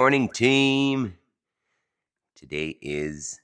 Morning, team. Today is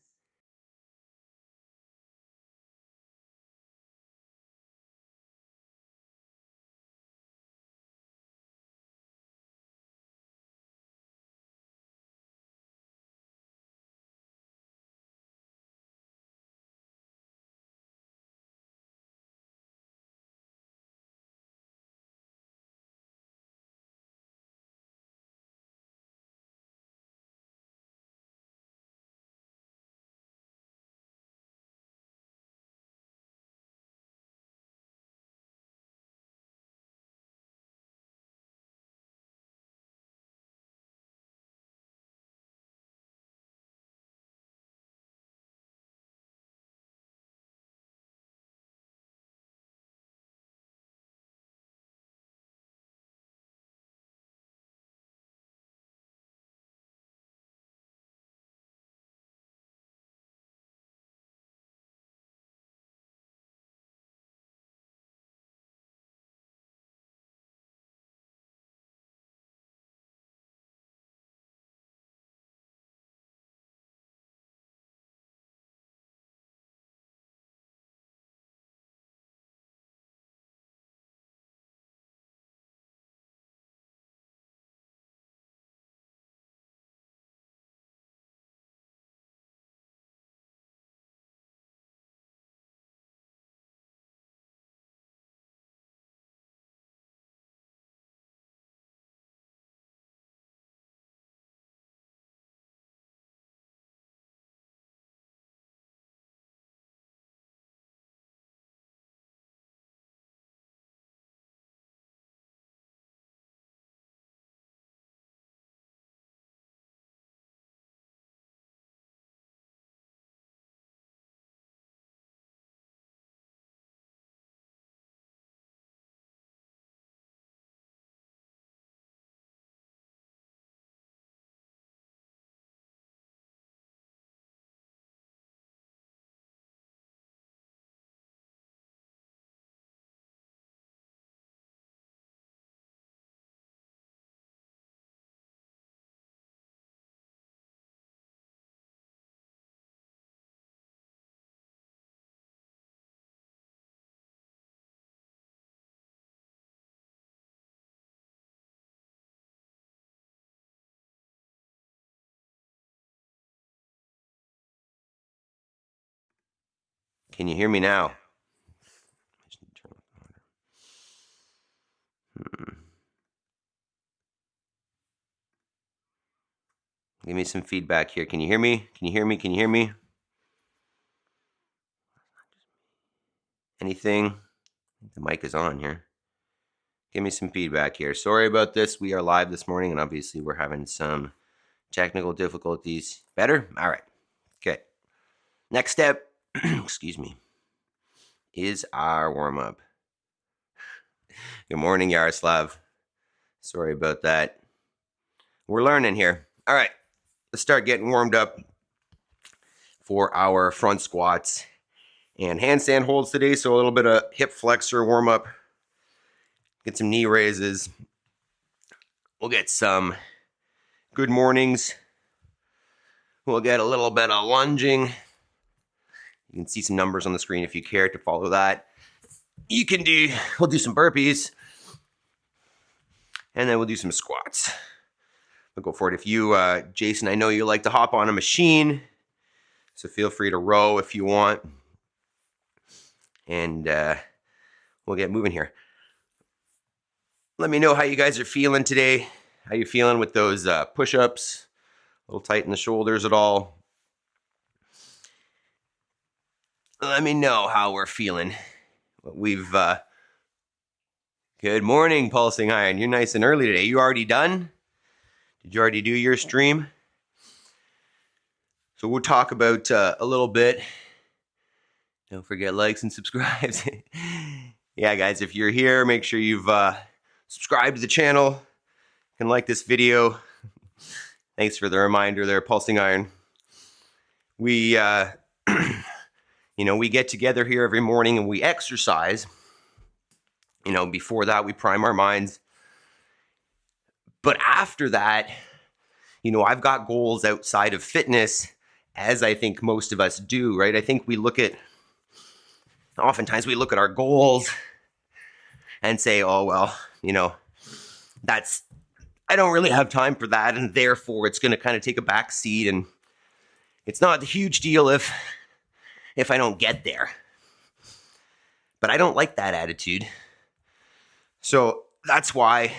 Can you hear me now? Give me some feedback here. Can you hear me? Can you hear me? Can you hear me? Anything? The mic is on here. Give me some feedback here. Sorry about this. We are live this morning, and obviously we're having some technical difficulties. Better? All right. Okay. Next step, excuse me, is our warm-up. Good morning, Yaroslav. Sorry about that. We're learning here. All right. Let's start getting warmed up for our front squats and handstand holds today. So a little bit of hip flexor warm up. Get some knee raises. We'll get some good mornings. We'll get a little bit of lunging. You can see some numbers on the screen if you care to follow that. We'll do some burpees. And then we'll do some squats. We'll go for it. If you, Jason, I know you like to hop on a machine, so feel free to row if you want. And we'll get moving here. Let me know how you guys are feeling today. How you feeling with those push-ups? A little tight in the shoulders at all? Let me know how we're feeling. Good morning, Pulsing Iron. You're nice and early today. You already done? Did you already do your stream? So we'll talk about a little bit. Don't forget likes and subscribes. Yeah, guys, if you're here, make sure you've subscribed to the channel. You can like this video. Thanks for the reminder there, Pulsing Iron. We, we get together here every morning and we exercise. Before that, we prime our minds. But after that, You know, I've got goals outside of fitness, as I think most of us do, right? I think oftentimes we look at our goals and say, oh, well, you know, I don't really have time for that, and therefore it's going to kind of take a back seat, and it's not a huge deal if I don't get there. But I don't like that attitude. So that's why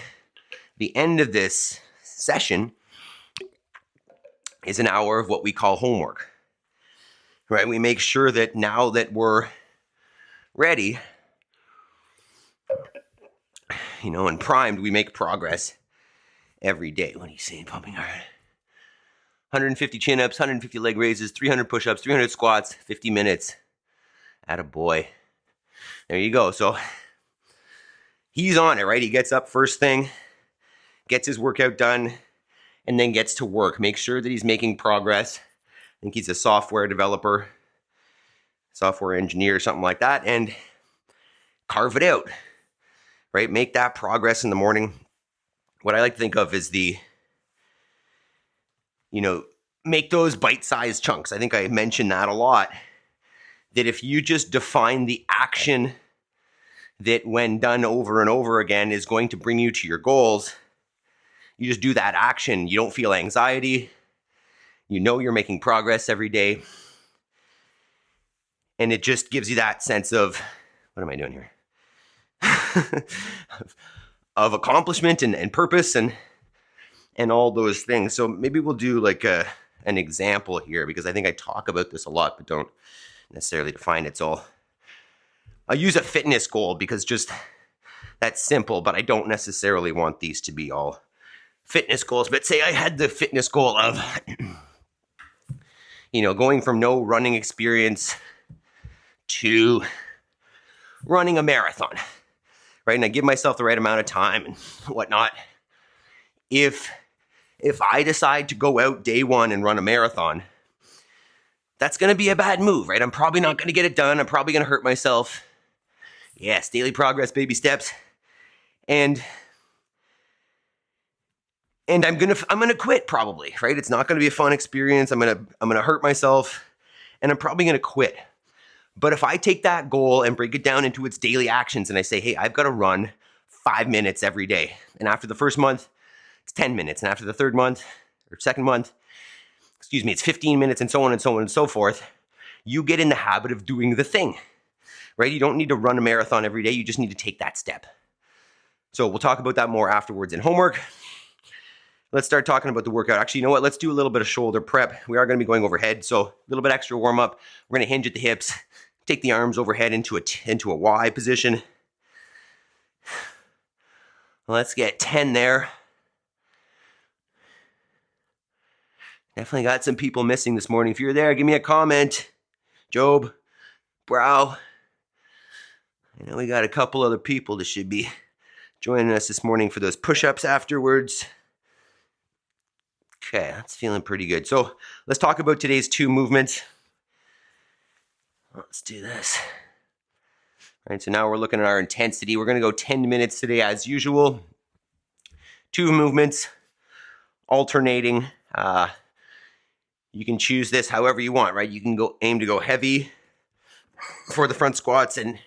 the end of this session is an hour of what we call homework, right? We make sure that now that we're ready, you know, and primed, we make progress every day. What are you saying, pumping hard? 150 chin-ups, 150 leg raises, 300 push-ups, 300 squats, 50 minutes. Attaboy. There you go. So he's on it, right? He gets up first thing, gets his workout done, and then gets to work. Make sure that he's making progress. I think he's a software developer, software engineer, something like that, and carve it out, right? Make that progress in the morning. What I like to think of is make those bite-sized chunks. I think I mentioned that a lot, that if you just define the action that when done over and over again is going to bring you to your goals, you just do that action. You don't feel anxiety. You know you're making progress every day. And it just gives you that sense of, what am I doing here? of accomplishment and purpose and all those things. So maybe we'll do like an example here, because I think I talk about this a lot, but don't necessarily define it. So I'll use a fitness goal because just that's simple, but I don't necessarily want these to be all fitness goals. But say I had the fitness goal of, going from no running experience to running a marathon, right? And I give myself the right amount of time and whatnot. If I decide to go out day one and run a marathon, that's going to be a bad move, right? I'm probably not going to get it done. I'm probably going to hurt myself. Yes, daily progress, baby steps. And I'm gonna quit probably, right? It's not gonna be a fun experience. I'm gonna hurt myself, and I'm probably gonna quit. But if I take that goal and break it down into its daily actions, and I say, hey, I've got to run 5 minutes every day, and after the first month, it's 10 minutes, and after the third month or second month, it's 15 minutes, and so on and so on and so forth. You get in the habit of doing the thing, right? You don't need to run a marathon every day. You just need to take that step. So we'll talk about that more afterwards in homework. Let's start talking about the workout. Actually, you know what? Let's do a little bit of shoulder prep. We are going to be going overhead, so a little bit extra warm up. We're going to hinge at the hips, take the arms overhead into a Y position. Let's get 10 there. Definitely got some people missing this morning. If you're there, give me a comment. Job, Brow. I know we got a couple other people that should be joining us this morning for those push-ups afterwards. Okay, that's feeling pretty good. So let's talk about today's 2 movements. Let's do this. All right, so now we're looking at our intensity. We're going to go 10 minutes today as usual. 2 movements, alternating. You can choose this however you want, right? You can aim to go heavy for the front squats and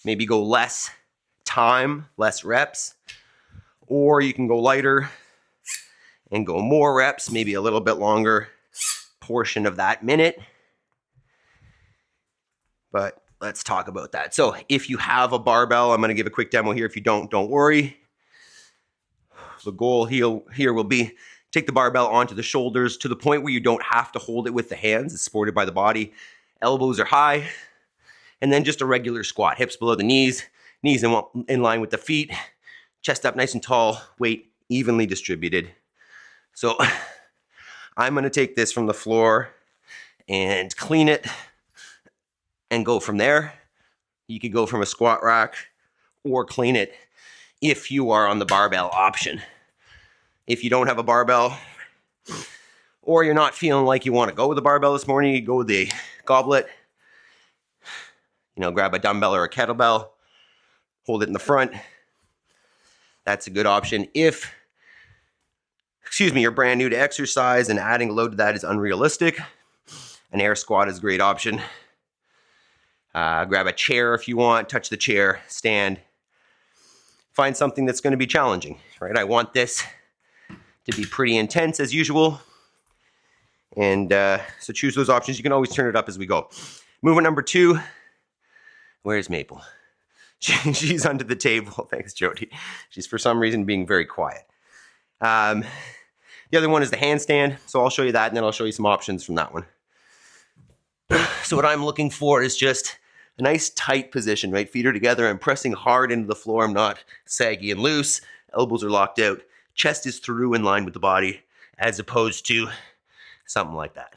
maybe go less time, less reps. Or you can go lighter and go more reps, maybe a little bit longer portion of that minute. But let's talk about that. So if you have a barbell, I'm going to give a quick demo here. If you don't worry. The goal here will be take the barbell onto the shoulders to the point where you don't have to hold it with the hands. It's supported by the body. Elbows are high. And then just a regular squat. Hips below the knees. Knees in line with the feet. Chest up nice and tall. Weight evenly distributed. So I'm going to take this from the floor and clean it and go from there. You could go from a squat rack or clean it if you are on the barbell option. If you don't have a barbell or you're not feeling like you want to go with the barbell this morning, you go with the goblet. Grab a dumbbell or a kettlebell, hold it in the front. That's a good option. If you're brand new to exercise and adding load to that is unrealistic, an air squat is a great option. Grab a chair if you want, touch the chair, stand. Find something that's going to be challenging, right? I want this to be pretty intense as usual. And so choose those options. You can always turn it up as we go. Movement number 2. Where's Maple? She's under the table. Thanks, Jody. She's for some reason being very quiet. The other one is the handstand. So I'll show you that and then I'll show you some options from that one. So what I'm looking for is just a nice tight position, right? Feet are together. I'm pressing hard into the floor. I'm not saggy and loose. Elbows are locked out. Chest is through in line with the body as opposed to something like that.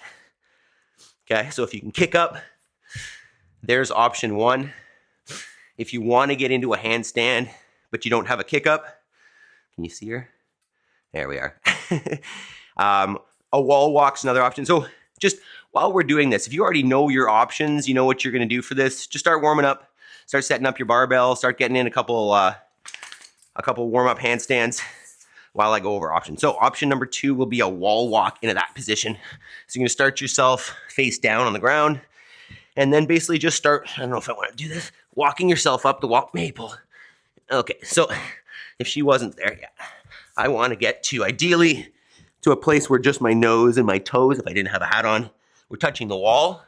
Okay, so if you can kick up, there's option 1. If you want to get into a handstand, but you don't have a kick up, can you see her? There we are. A wall walk's another option. So just while we're doing this, if you already know your options, you know what you're going to do for this, just start warming up, start setting up your barbell, start getting in a couple warm-up handstands while I go over options. So option number 2 will be a wall walk into that position. So you're going to start yourself face down on the ground and then basically just start, I don't know if I want to do this, walking yourself up the wall. Maple. Okay, so if she wasn't there yet, I want to get to, ideally, to a place where just my nose and my toes, if I didn't have a hat on, were touching the wall.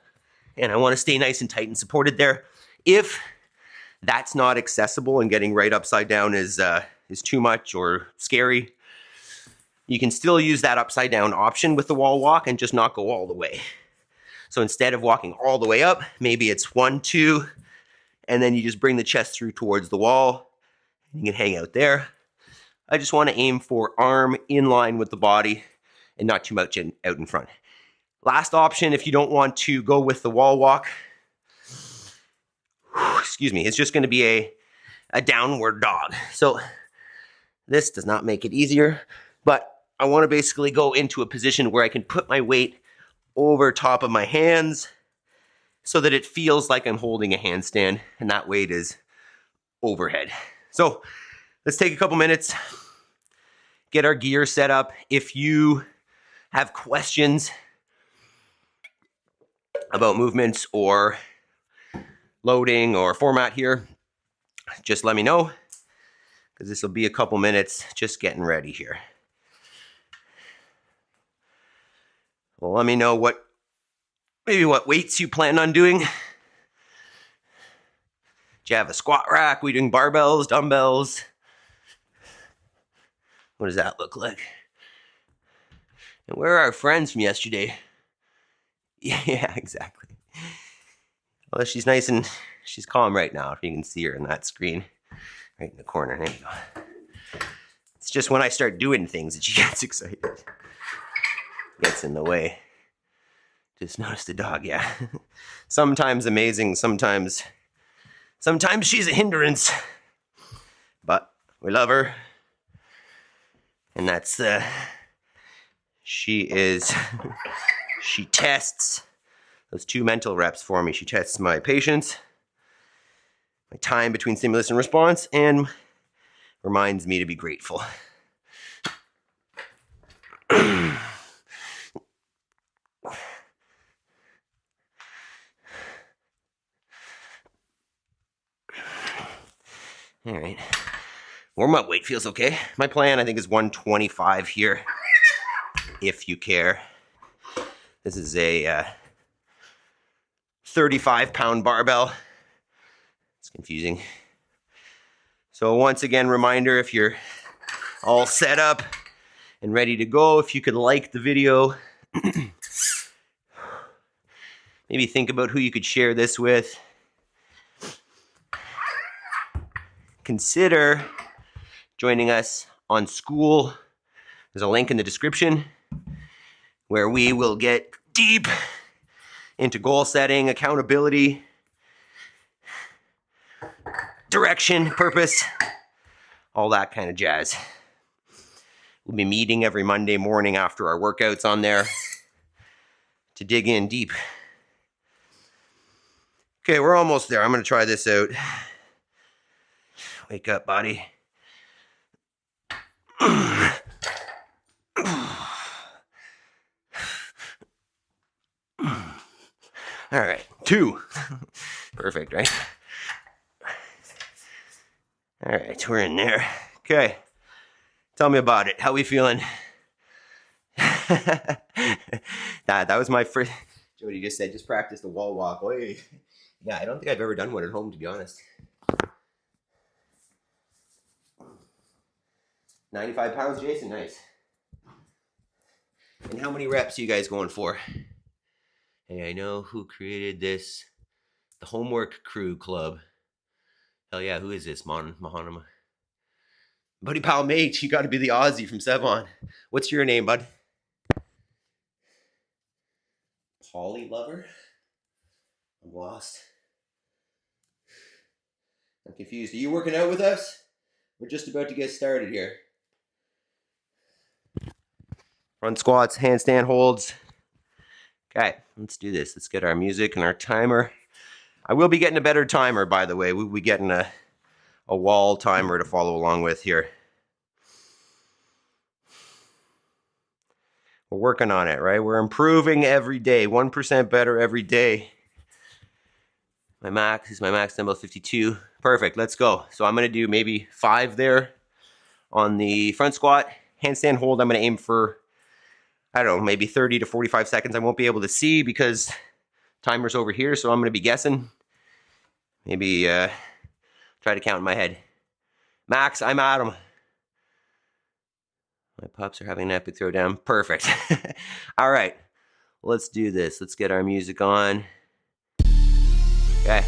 And I want to stay nice and tight and supported there. If that's not accessible and getting right upside down is too much or scary, you can still use that upside down option with the wall walk and just not go all the way. So instead of walking all the way up, maybe it's 1, 2, and then you just bring the chest through towards the wall. You can hang out there. I just want to aim for arm in line with the body and not too much out in front. Last option, if you don't want to go with the wall walk, excuse me, it's just going to be a downward dog. So this does not make it easier, but I want to basically go into a position where I can put my weight over top of my hands so that it feels like I'm holding a handstand and that weight is overhead. So let's take a couple minutes, get our gear set up. If you have questions about movements or loading or format here, just let me know, because this will be a couple minutes just getting ready here. Well, let me know what weights you plan on doing. Do you have a squat rack? Are we doing barbells, dumbbells? What does that look like? And where are our friends from yesterday? Yeah, exactly. Well, she's nice and she's calm right now, if you can see her in that screen. Right in the corner, there you go. It's just when I start doing things that she gets excited. Gets in the way. Just noticed the dog, yeah. Sometimes amazing, sometimes she's a hindrance. But we love her. And that's, she tests those 2 mental reps for me. She tests my patience, my time between stimulus and response, and reminds me to be grateful. All right. Warm-up weight feels okay. My plan, I think, is 125 here, if you care. This is a 35-pound barbell. It's confusing. So once again, reminder, if you're all set up and ready to go, if you could like the video, maybe think about who you could share this with. Consider joining us on School. There's a link in the description where we will get deep into goal setting, accountability, direction, purpose, all that kind of jazz. We'll be meeting every Monday morning after our workouts on there to dig in deep. Okay, we're almost there. I'm going to try this out. Wake up, body. All right, 2. Perfect, right? All right, we're in there. Okay, tell me about it. How we feeling? that was my first. Jody just said, just practice the wall walk. Oy. Yeah, I don't think I've ever done one at home, to be honest. 95 pounds, Jason, nice. And how many reps are you guys going for? Hey, I know who created this. The Homework Crew Club. Hell yeah, who is this? Mahanama. Buddy Pal Mate, you got to be the Aussie from Sevon. What's your name, bud? Polly Lover? I'm lost. I'm confused. Are you working out with us? We're just about to get started here. Front squats, handstand holds. Okay, let's do this. Let's get our music and our timer. I will be getting a better timer, by the way. We'll be getting a wall timer to follow along with here. We're working on it, right? We're improving every day. 1% better every day. My max is my max dumbbell 52. Perfect, let's go. So I'm gonna do maybe 5 there on the front squat. Handstand hold, I'm gonna aim for, I don't know, maybe 30 to 45 seconds. I won't be able to see because timer's over here, so I'm gonna be guessing. Maybe try to count in my head. Max, I'm at him. My pups are having an epic throwdown. Perfect. All right, let's do this. Let's get our music on. Okay.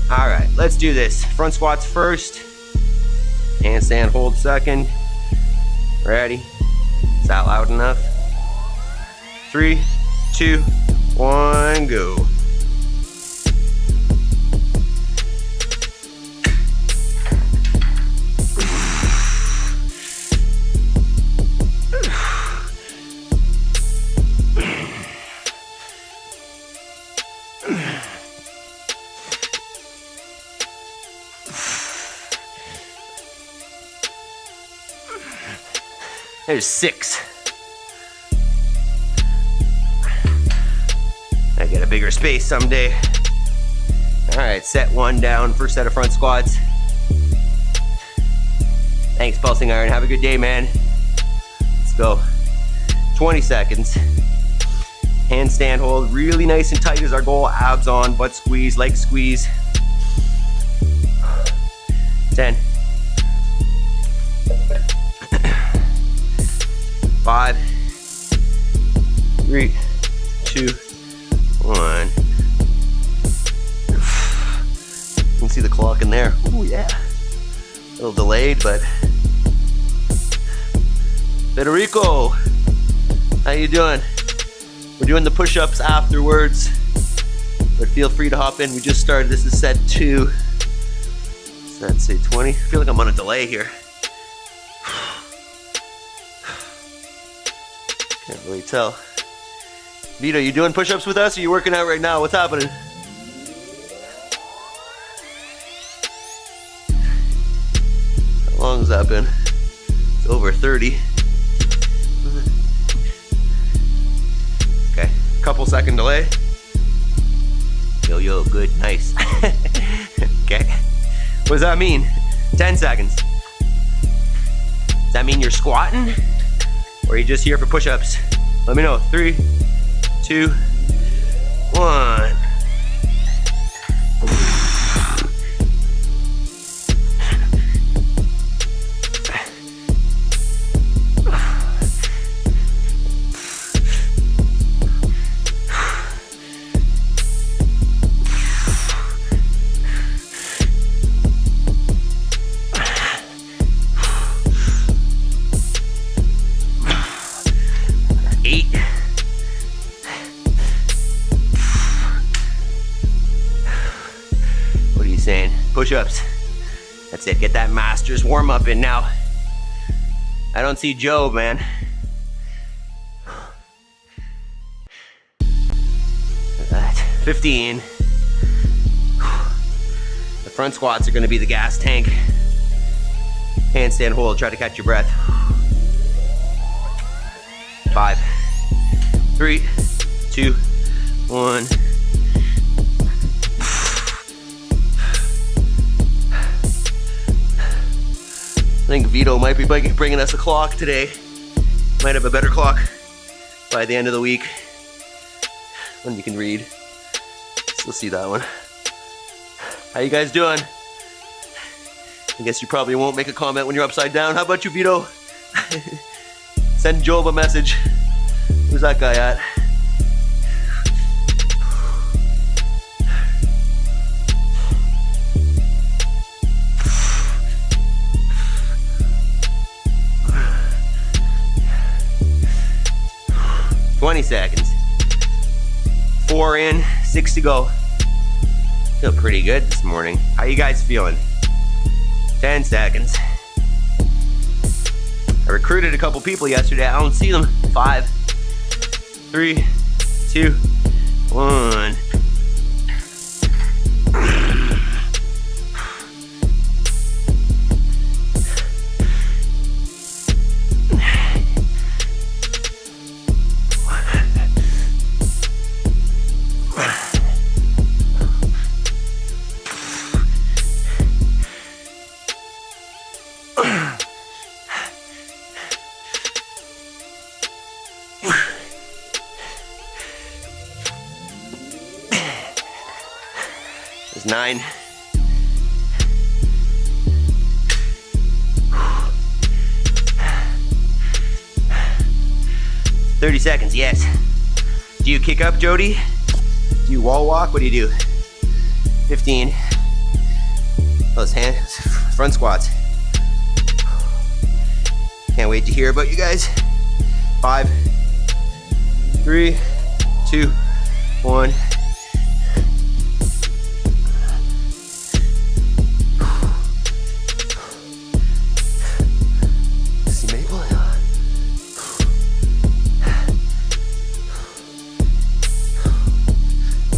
All right, let's do this. Front squats first. Handstand hold second. Ready? Is that loud enough? 3, 2, 1, go. There's 6. I get a bigger space someday. All right, set 1 down, first set of front squats. Thanks, Pulsing Iron. Have a good day, man. Let's go. 20 seconds. Handstand hold, really nice and tight is our goal. Abs on, butt squeeze, leg squeeze. 10. 5, 3, 2, 1. You can see the clock in there. Ooh, yeah. A little delayed, but. Federico, how you doing? We're doing the push-ups afterwards, but feel free to hop in. We just started. This is set 2. So let's say 20. I feel like I'm on a delay here. Can't really tell. Vito, you doing push-ups with us? Or are you working out right now? What's happening? How long has that been? It's over 30. Okay, couple second delay. Yo, good, nice. Okay, what does that mean? 10 seconds. Does that mean you're squatting? Or are you just here for push-ups? Let me know. 3, 2, 1. Saying push-ups. That's it. Get that master's warm-up in now. I don't see Joe, man. 15. The front squats are going to be the gas tank. Handstand hold. Try to catch your breath. 5, 3, 2, 1. I think Vito might be bringing us a clock today. Might have a better clock by the end of the week. One you can read. So we'll see that one. How you guys doing? I guess you probably won't make a comment when you're upside down. How about you, Vito? Send Job a message. Where's that guy at? "20 seconds. 4 in, 6 to go. Feel pretty good this morning. How you guys feeling? 10 seconds. I recruited a couple people yesterday. I don't see them. 5, 3, 2, 1. There's 9. "30 seconds, yes. Do you kick up, Jody? Do you wall walk? What do you do? 15. Those front squats. Can't wait to hear about you guys. 5, 3, 2, 1.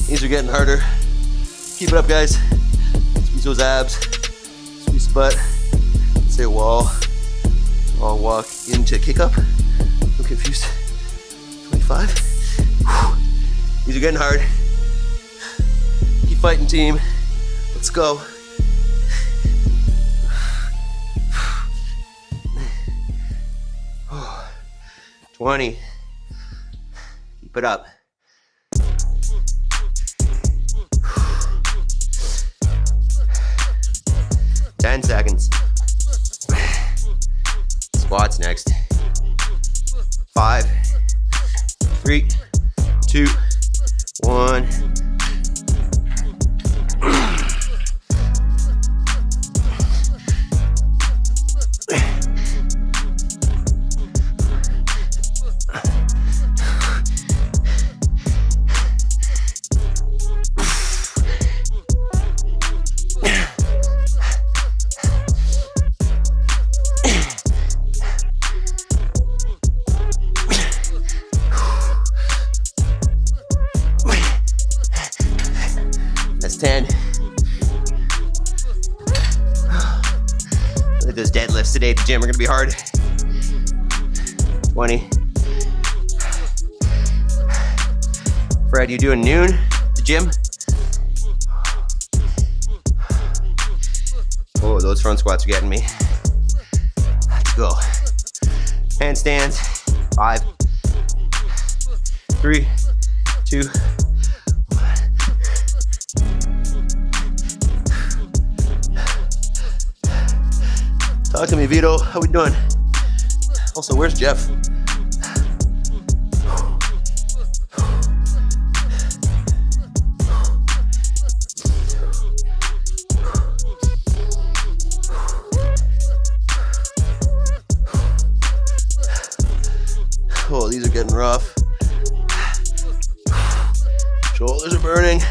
These are getting harder. Keep it up, guys. Squeeze those abs. Squeeze the butt. Say wall. Wall walk into kick up. I'm confused. 25. These are getting hard. Keep fighting, team. Let's go. Oh, 20. Keep it up. 10 seconds. Squats next. 5, 3, 2, 1. That's 10. Look at those deadlifts today at the gym are gonna be hard. 20. Fred, you doing noon at the gym? Oh, those front squats are getting me. Let's go. Handstands. 5, 3, 2, 1. Talk to me, Vito. How we doing? Also, where's Jeff? Oh, these are getting rough. Shoulders are burning.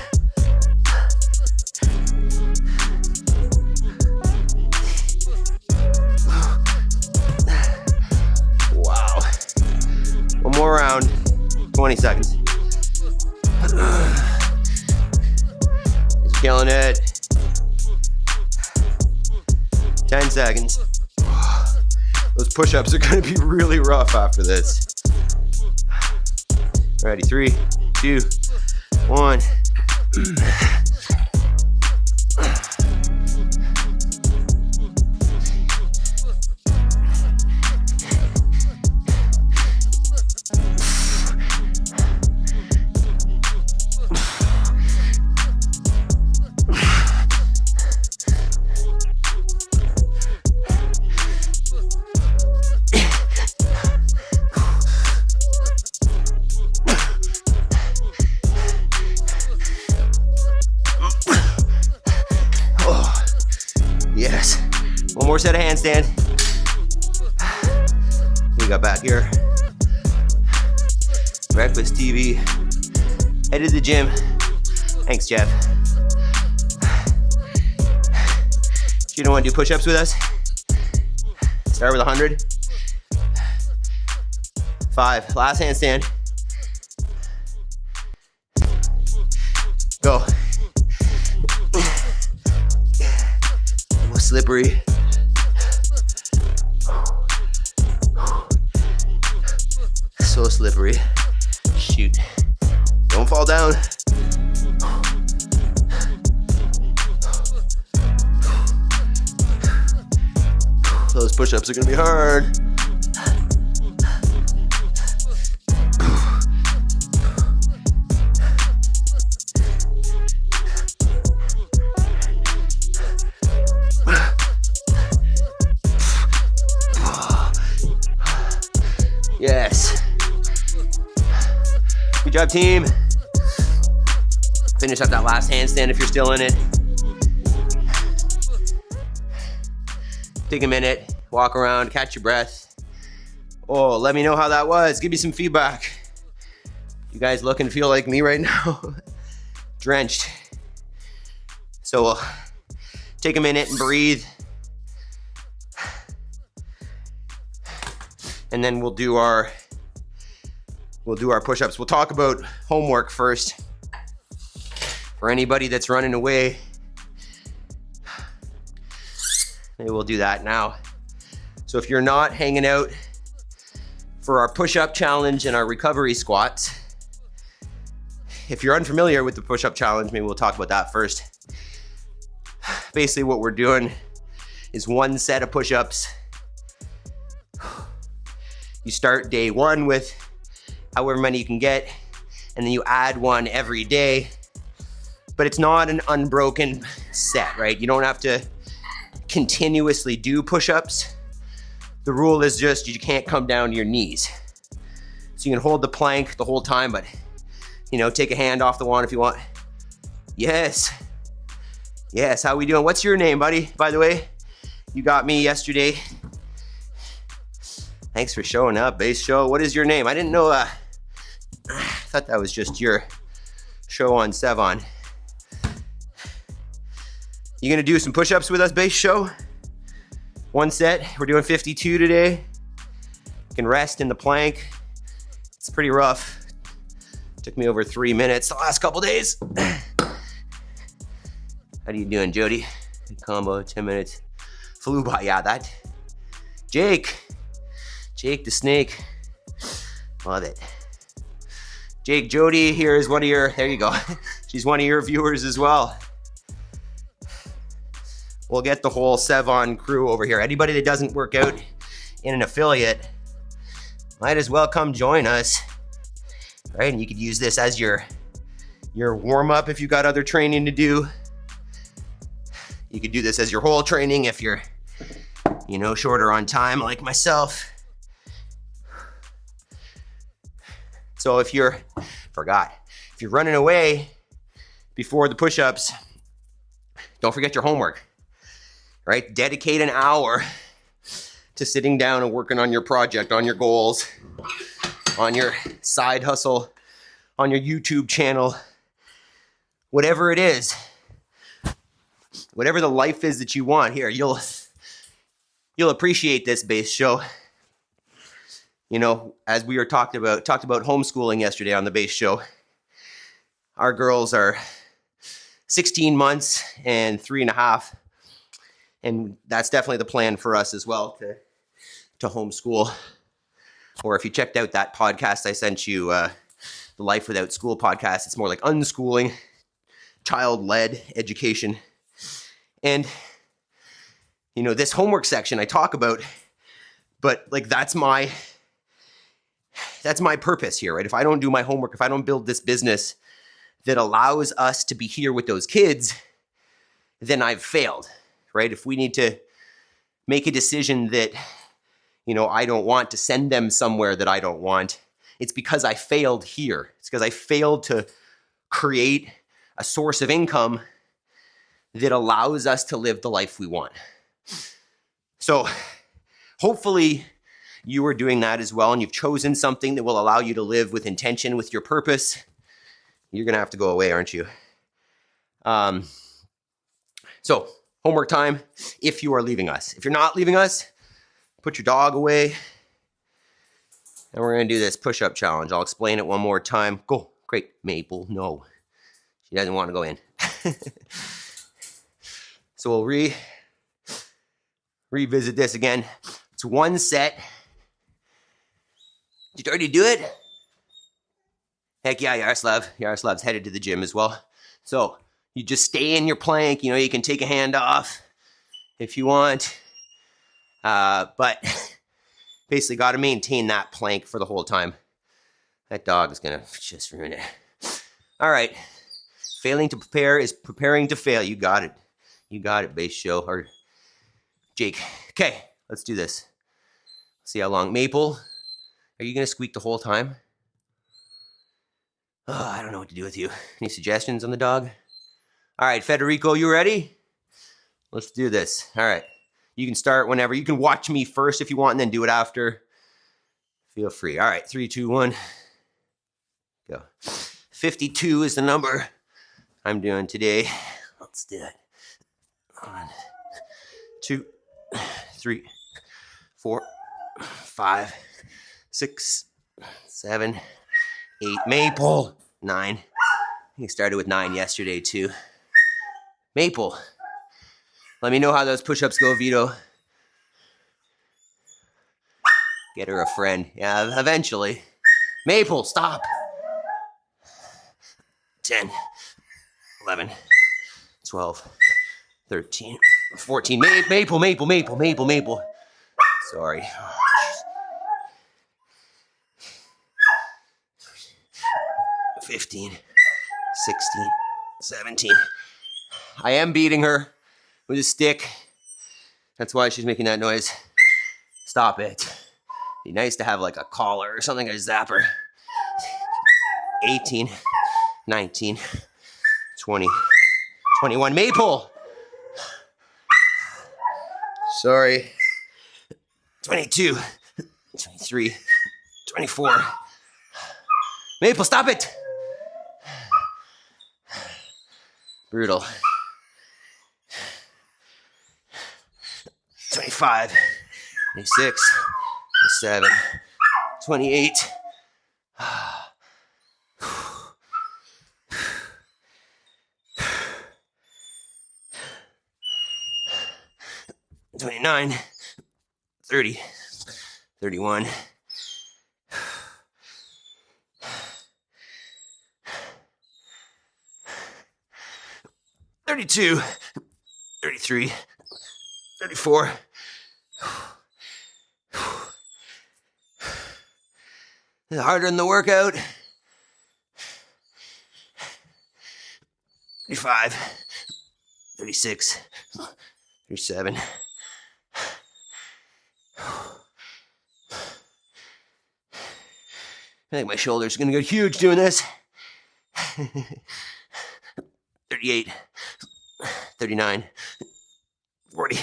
Wow. One more round. 20 seconds. He's killing it. 10 seconds. Those push-ups are going to be really rough after this. Ready, 3, 2, 1. Yes. One more set of handstand. We got back here. Breakfast TV. Headed to the gym. Thanks, Jeff. You don't want to do push-ups with us? Start with 100. 5. Last handstand. Go. Slippery. So slippery. Shoot. Don't fall down. Those push-ups are gonna be hard. Yes. Good job, team. Finish up that last handstand if you're still in it. Take a minute, walk around, catch your breath. Oh, let me know how that was. Give me some feedback. You guys look and feel like me right now. Drenched. So we'll take a minute and breathe. And then we'll do our push-ups. We'll talk about homework first. For anybody that's running away, maybe we'll do that now. So if you're not hanging out for our push-up challenge and our recovery squats, if you're unfamiliar with the push-up challenge, maybe we'll talk about that first. Basically what we're doing is 1 set of push-ups. You start day 1 with however many you can get, and then you add 1 every day. But it's not an unbroken set, right? You don't have to continuously do push-ups. The rule is just you can't come down to your knees. So you can hold the plank the whole time, but take a hand off the wand if you want. Yes. Yes, how we doing? What's your name, buddy? By the way, you got me yesterday. Thanks for showing up, Base Show. What is your name? I didn't know, I thought that was just your show on Sevon. You gonna do some push-ups with us, Base Show? 1 set, we're doing 52 today. You can rest in the plank. It's pretty rough. Took me over 3 minutes the last couple days. How you doing, Jody? Good combo, 10 minutes. Flew by, yeah, that. Jake the snake. Love it. Jake, Jody here is one of your, there you go. She's one of your viewers as well. We'll get the whole Sevon crew over here. Anybody that doesn't work out in an affiliate might as well come join us, right? And you could use this as your warm-up if you've got other training to do. You could do this as your whole training if you're, shorter on time like myself. So if you're running away before the push-ups, don't forget your homework, right? Dedicate an hour to sitting down and working on your project, on your goals, on your side hustle, on your YouTube channel, whatever it is, whatever the life is that you want. Here, you'll appreciate this, Base Show. As we were talked about homeschooling yesterday on the Base Show. Our girls are 16 months and 3.5. And that's definitely the plan for us as well, to homeschool. Or if you checked out that podcast I sent you the Life Without School podcast. It's more like unschooling, child-led education. And, you know, this homework section I talk about, but like that's my purpose here, right? If I don't do my homework, if I don't build this business that allows us to be here with those kids, then I've failed, right? If we need to make a decision that, you know, I don't want to send them somewhere that I don't want, it's because I failed here. It's because I failed to create a source of income that allows us to live the life we want. So hopefully you are doing that as well, and you've chosen something that will allow you to live with intention, with your purpose. You're going to have to go away, aren't you? So homework time, if you are leaving us. If you're not leaving us, put your dog away. And we're going to do this push-up challenge. I'll explain it one more time. Go. Great. Maple, no. She doesn't want to go in. So we'll revisit this again. It's one set. Did you already do it? Heck yeah, Yaroslav. Yaroslav's headed to the gym as well. So you just stay in your plank. You know, you can take a hand off if you want. But basically got to maintain that plank for the whole time. That dog is going to just ruin it. All right. Failing to prepare is preparing to fail. You got it. You got it, Base Show. Or Jake. Okay, let's do this. See how long. Maple, are you going to squeak the whole time? Oh, I don't know what to do with you. Any suggestions on the dog? All right, Federico, you ready? Let's do this. All right. You can start whenever. You can watch me first if you want and then do it after. Feel free. All right, 3, 2, 1. Go. 52 is the number I'm doing today. Let's do it. 1, 2, 3, 4, 5, 6, 7, 8. Maple. 9. He started with 9 yesterday too. Maple. Let me know how those push-ups go, Vito. Get her a friend. Yeah, eventually. Maple, stop. 10, 11, 12, 13, 14. Maple. Sorry. 15, 16, 17. I am beating her with a stick. That's why she's making that noise. Stop it. Be nice to have like a collar or something, a zapper. 18, 19, 20, 21. Maple! Sorry. 22, 23, 24. Maple, stop it! Brutal. 25, 26, 27, 28. 29, 30, 31. 32, 33, 34. Harder than the workout. 35, 36, 37. I think my shoulders are going to get huge doing this. 38, 39, 40.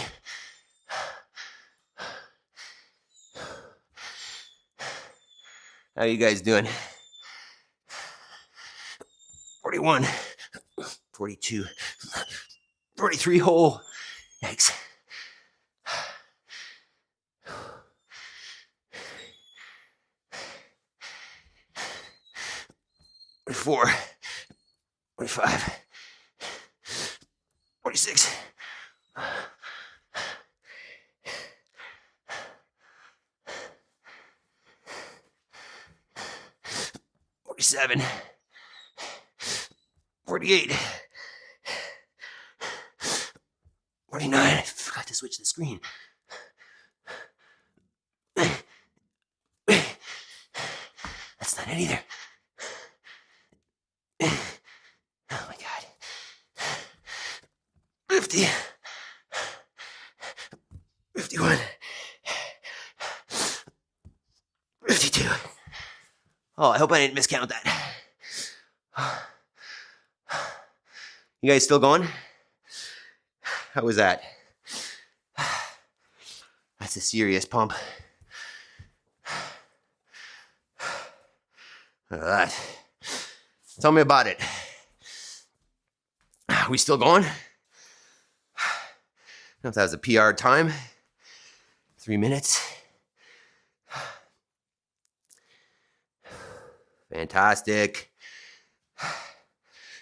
How you guys doing? 41, 42, 43 whole. Yikes. 44, 45, 46. 47, 47, 48, 49. I forgot to switch the screen. That's not it either. Oh my God. 50, 51, 52. Oh, I hope I didn't miscount that. You guys still going? How was that? That's a serious pump. Look at that. Tell me about it. Are we still going? I don't know if that was a PR time. 3 minutes. Fantastic.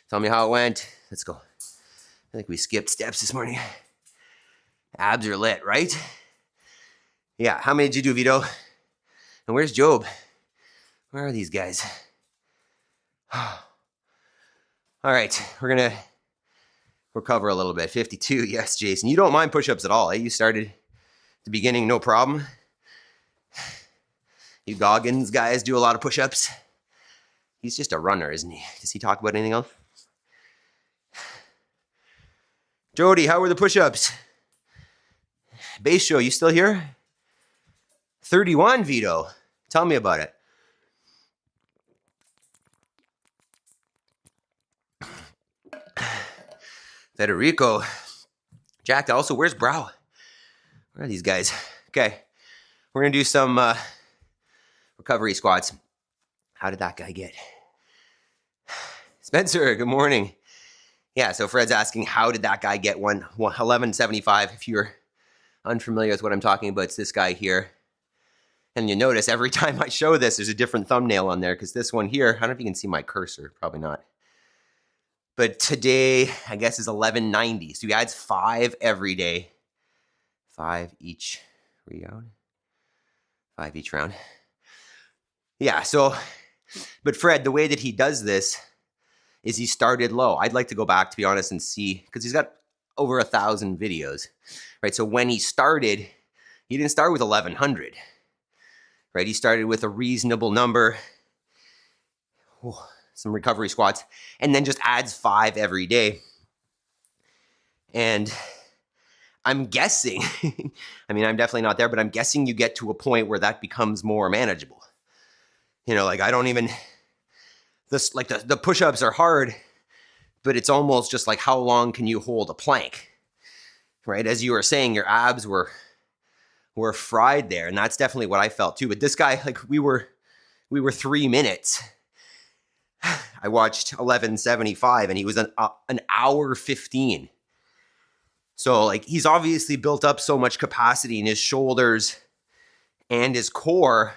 Tell me how it went. Let's go. I think we skipped steps this morning. Abs are lit, right? Yeah, how many did you do, Vito? And where's Job? Where are these guys? All right, we're gonna recover a little bit. 52, yes, Jason. You don't mind push-ups at all, eh? You started at the beginning, no problem. You Goggins guys do a lot of push-ups. He's just a runner, isn't he? Does he talk about anything else? Jody, how were the push-ups? Base show, you still here? 31, Vito. Tell me about it. Federico. Jack, also, where's Brow? Where are these guys? Okay. We're going to do some recovery squats. How did that guy get? Spencer, good morning. Yeah, so Fred's asking, how did that guy get 1175? If you're unfamiliar with what I'm talking about, it's this guy here. And you notice every time I show this, there's a different thumbnail on there, because this one here, I don't know if you can see my cursor, probably not. But today, I guess, is 1190. So he adds 5 every day. 5 each round. 5 each round. Yeah, so, but Fred, the way that he does this is he started low. I'd like to go back, to be honest, and see, because he's got over 1,000 videos, right? So when he started, he didn't start with 1,100, right? He started with a reasonable number, some recovery squats, and then just adds 5 every day. And I'm guessing, I mean, I'm definitely not there, but I'm guessing you get to a point where that becomes more manageable. You know, like I don't even, this, like the push-ups are hard, but it's almost just like how long can you hold a plank, right? As you were saying, your abs were fried there, and that's definitely what I felt too. But this guy, like we were 3 minutes. I watched 1175, and he was an hour 15. So like he's obviously built up so much capacity in his shoulders and his core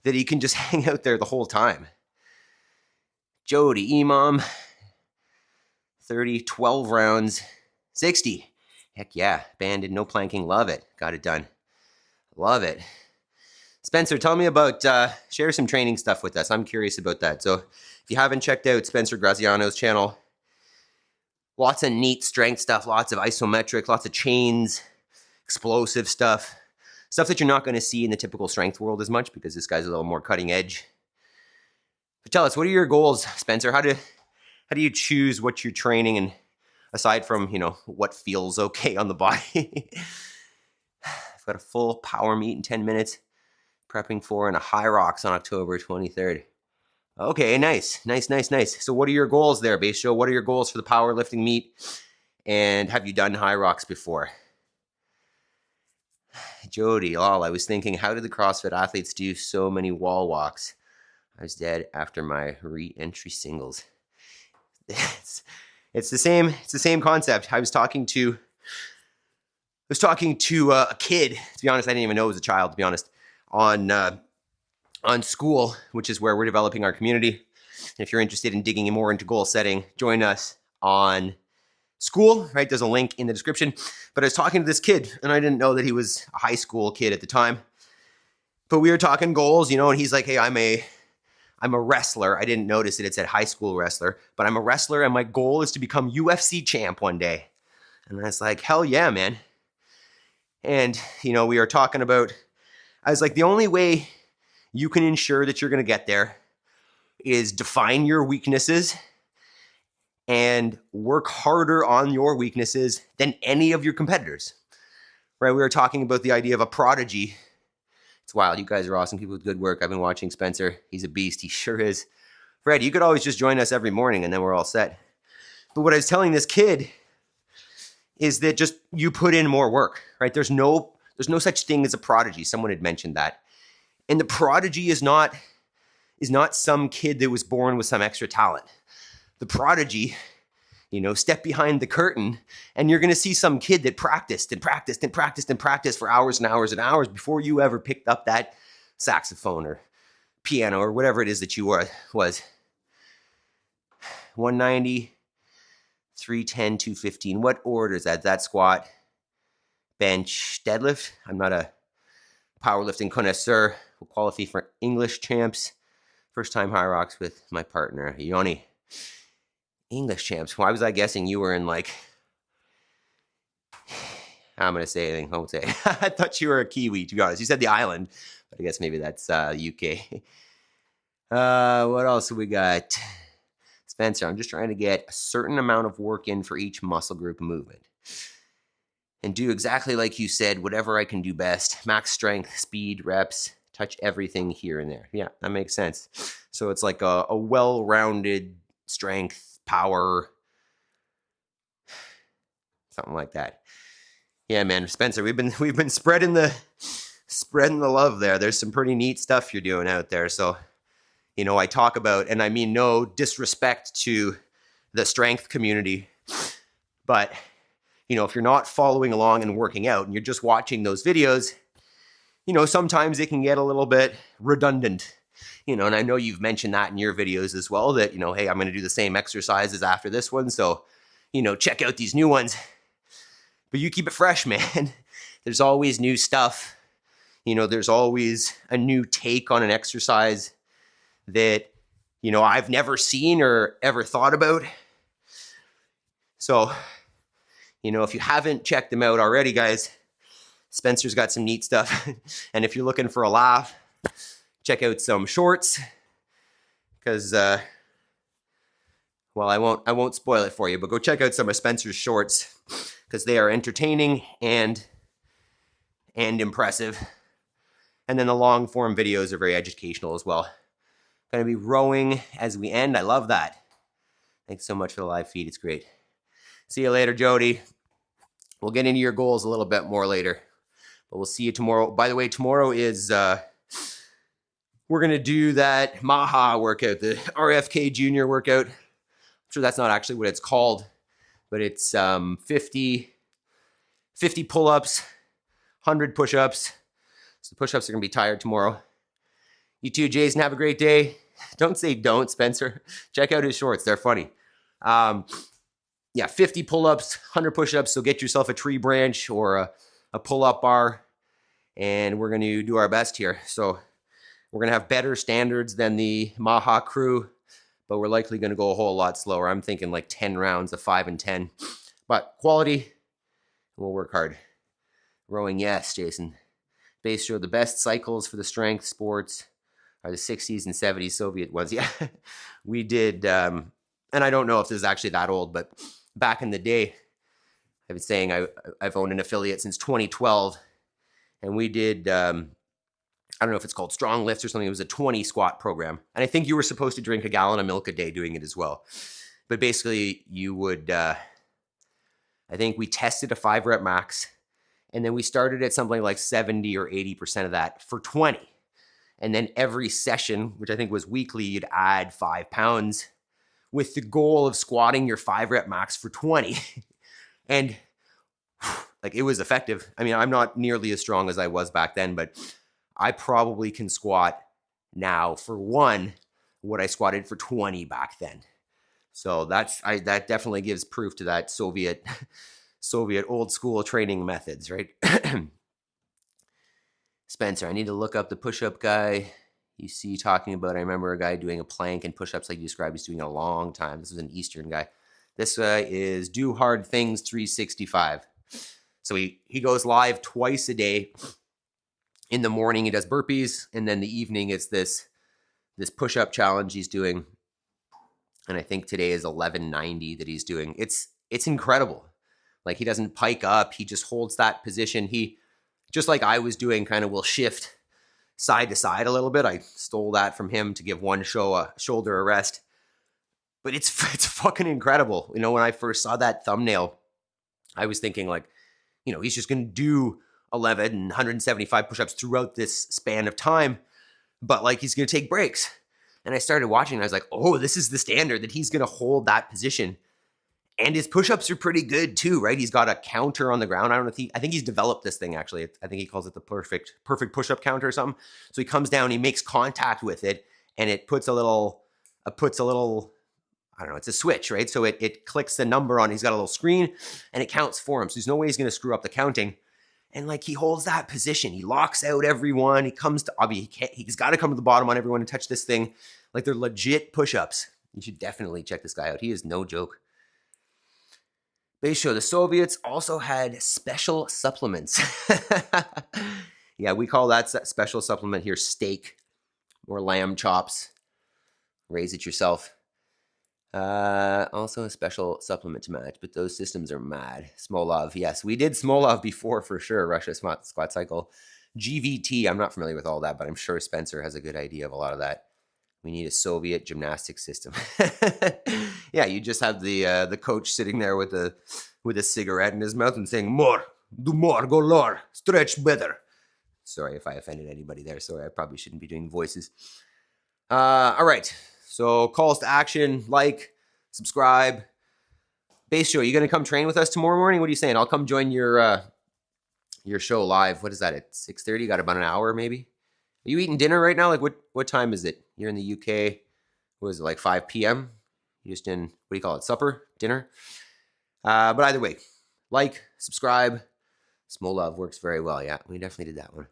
that he can just hang out there the whole time. Jody, EMOM, 30, 12 rounds, 60. Heck yeah, banded, no planking, love it. Got it done. Love it. Spencer, tell me about, share some training stuff with us. I'm curious about that. So if you haven't checked out Spencer Graziano's channel, lots of neat strength stuff, lots of isometric, lots of chains, explosive stuff. Stuff that you're not going to see in the typical strength world as much because this guy's a little more cutting edge. But tell us, what are your goals, Spencer? How do you choose what you're training, and aside from, you know, what feels okay on the body? I've got a full power meet in 10 minutes, prepping for a High Rocks on October 23rd. Okay, nice. So what are your goals there, Base Show? What are your goals for the powerlifting meet? And have you done High Rocks before? Jody, I was thinking, how did the CrossFit athletes do so many wall walks? I was dead after my re-entry singles. It's the same concept. I was talking to a kid, to be honest. I didn't even know it was a child, to be honest, on School, which is where we're developing our community. If you're interested in digging more into goal setting, join us on School, right? There's a link in the description. But I was talking to this kid, and I didn't know that he was a high school kid at the time. But we were talking goals, you know, and he's like, hey, I'm I'm a wrestler. I didn't notice it said high school wrestler, but I'm a wrestler and my goal is to become UFC champ one day. And I was like, hell yeah, man. And, we were talking about, I was like, the only way you can ensure that you're going to get there is define your weaknesses and work harder on your weaknesses than any of your competitors. Right? We were talking about the idea of a prodigy. It's wild. You guys are awesome people with good work. I've been watching Spencer. He's a beast. He sure is. Fred, you could always just join us every morning and then we're all set. But what I was telling this kid is that just you put in more work, right? There's no such thing as a prodigy. Someone had mentioned that. And the prodigy is not some kid that was born with some extra talent. The prodigy, step behind the curtain and you're going to see some kid that practiced and practiced and practiced and practiced for hours and hours and hours before you ever picked up that saxophone or piano or whatever it is that you was. 190, 310, 215. What order is that? That squat, bench, deadlift? I'm not a powerlifting connoisseur. We'll qualify for English champs. First time high rocks with my partner, Yoni. English champs. Why was I guessing you were in like... I'm going to say anything. I won't say. I thought you were a Kiwi, to be honest. You said the island, but I guess maybe that's UK. What else we got? Spencer, I'm just trying to get a certain amount of work in for each muscle group movement. And do exactly like you said, whatever I can do best. Max strength, speed, reps, touch everything here and there. Yeah, that makes sense. So it's like a well-rounded strength, power, something like that. Yeah, man, Spencer, we've been spreading the love there. There's some pretty neat stuff you're doing out there. So, I talk about, and I mean no disrespect to the strength community, but if you're not following along and working out and you're just watching those videos, sometimes it can get a little bit redundant. And I know you've mentioned that in your videos as well, that, hey, I'm going to do the same exercises after this one. So, check out these new ones. But you keep it fresh, man. There's always new stuff. There's always a new take on an exercise that, I've never seen or ever thought about. So, if you haven't checked them out already, guys, Spencer's got some neat stuff. And if you're looking for a laugh, check out some shorts. Because, well, I won't spoil it for you, but go check out some of Spencer's shorts because they are entertaining and impressive. And then the long form videos are very educational as well. Going to be rowing as we end. I love that. Thanks so much for the live feed. It's great. See you later, Jody. We'll get into your goals a little bit more later. But we'll see you tomorrow. By the way, tomorrow is, we're going to do that Maha workout, the RFK Junior workout. I'm sure that's not actually what it's called, but it's 50 pull-ups, 100 push-ups. So the push-ups are going to be tired tomorrow. You too, Jason. Have a great day. Don't say don't, Spencer. Check out his shorts. They're funny. 50 pull-ups, 100 push-ups. So get yourself a tree branch or a pull-up bar. And we're going to do our best here. So we're going to have better standards than the Maha crew, but we're likely going to go a whole lot slower. I'm thinking like 10 rounds of 5 and 10. But quality, we'll work hard. Rowing, yes, Jason. Base show the best cycles for the strength sports are the 60s and 70s Soviet ones. Yeah, we did, and I don't know if this is actually that old, but back in the day, I've been saying I've owned an affiliate since 2012, and we did, I don't know if it's called Strong Lifts or something. It was a 20 squat program, and I think you were supposed to drink a gallon of milk a day doing it as well. But basically, you would, I think we tested a 5 rep max, and then we started at something like 70 or 80% of that for 20. And then every session, which I think was weekly, you'd add 5 pounds with the goal of squatting your 5 rep max for 20. And like it was effective. I mean, I'm not nearly as strong as I was back then, but I probably can squat now for what I squatted for 20 back then. So that definitely gives proof to that Soviet old school training methods, right? Spencer, I need to look up the push-up guy. you see talking about, I remember a guy doing a plank and push-ups like you described. He's doing it a long time. This is an Eastern guy. This guy is Do Hard Things 365. So he goes live twice a day. In the morning, he does burpees, and then the evening, it's this push-up challenge he's doing. And I think today is 1190 that he's doing. It's incredible. Like, he doesn't pike up. He just holds that position. He, just like I was doing, kind of will shift side to side a little bit. I stole that from him to give one shoulder a rest. But it's fucking incredible. You know, when I first saw that thumbnail, I was thinking like, you know, he's just going to do 11 and 175 push-ups throughout this span of time, but like he's going to take breaks. And I started watching and I was like, oh, this is the standard, that he's going to hold that position. And his push-ups are pretty good too, right? He's got a counter on the ground. I think he's developed this thing actually. I think he calls it the perfect push-up counter or something. So he comes down, he makes contact with it, and it puts a little, I don't know, it's a switch, right? So it clicks the number on, he's got a little screen and it counts for him. So there's no way he's going to screw up the counting. And like, he holds that position. He locks out everyone. He comes to, obviously he's got to come to the bottom on everyone and touch this thing. Like, they're legit push-ups. You should definitely check this guy out. He is no joke. Base show, the Soviets also had special supplements. Yeah, we call that special supplement here steak or lamb chops. Raise it yourself. Also a special supplement to match, but those systems are mad. Smolov, yes, we did Smolov before for sure. Russia squat cycle. GVT, I'm not familiar with all that, but I'm sure Spencer has a good idea of a lot of that. We need a Soviet gymnastics system. Yeah, you just have the coach sitting there with a cigarette in his mouth and saying, more, do more, go lower, stretch better. Sorry if I offended anybody there. Sorry, I probably shouldn't be doing voices. All right. So calls to action, like, subscribe. Base show, you going to come train with us tomorrow morning? What are you saying? I'll come join your show live. What is that, at 6:30? Got about an hour maybe? Are you eating dinner right now? Like, what time is it? You're in the UK. What is it, like 5 p.m.? You just in, what do you call it, supper? Dinner? But either way, like, subscribe. Smolov works very well. Yeah, we definitely did that one.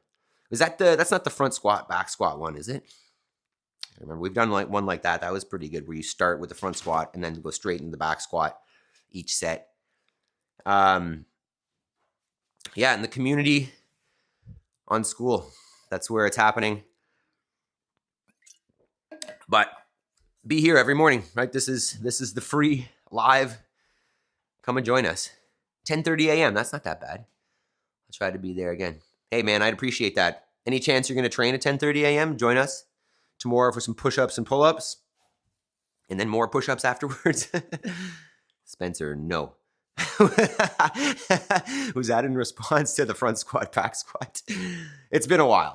Was that that's not the front squat, back squat one, is it? I remember we've done like one like that. That was pretty good, where you start with the front squat and then go straight into the back squat each set. Yeah, in the community on school, that's where it's happening. But be here every morning, right? This is the free live. Come and join us. 10:30 a.m. That's not that bad. I'll try to be there again. Hey man, I'd appreciate that. Any chance you're going to train at 10:30 a.m.? Join us tomorrow for some push-ups and pull-ups, and then more push-ups afterwards. Spencer, no. Was that in response to the front squat, back squat? It's been a while.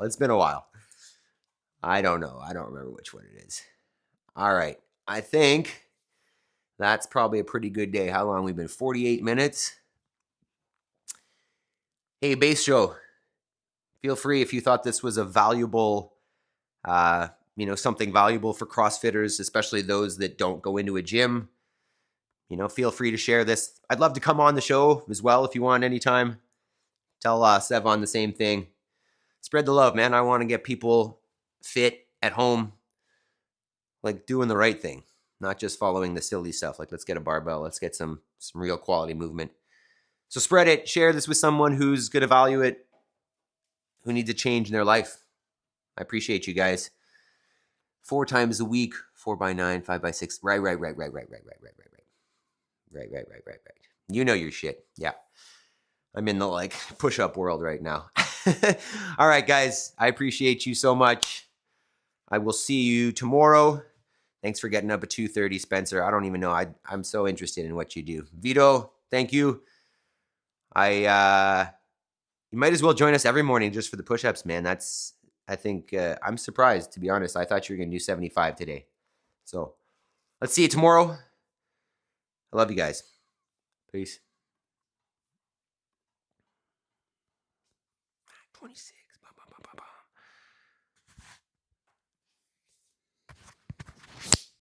I don't know. I don't remember which one it is. All right. I think that's probably a pretty good day. How long we've been? 48 minutes. Hey, Base Show. Feel free, if you thought this was a valuable, something valuable for CrossFitters, especially those that don't go into a gym. Feel free to share this. I'd love to come on the show as well if you want anytime. Tell Sevon the same thing. Spread the love, man. I want to get people fit at home, like doing the right thing, not just following the silly stuff. Like, let's get a barbell. Let's get some real quality movement. So spread it. Share this with someone who's going to value it, who needs a change in their life. I appreciate you guys. 4 times a week, 4x9, 5x6. Right. You know your shit. Yeah. I'm in the push-up world right now. All right, guys. I appreciate you so much. I will see you tomorrow. Thanks for getting up at 2:30, Spencer. I don't even know. I'm so interested in what you do. Vito, thank you. You might as well join us every morning just for the push-ups, man. I think I'm surprised, to be honest. I thought you were going to do 75 today. So let's see you tomorrow. I love you guys. Peace. 26.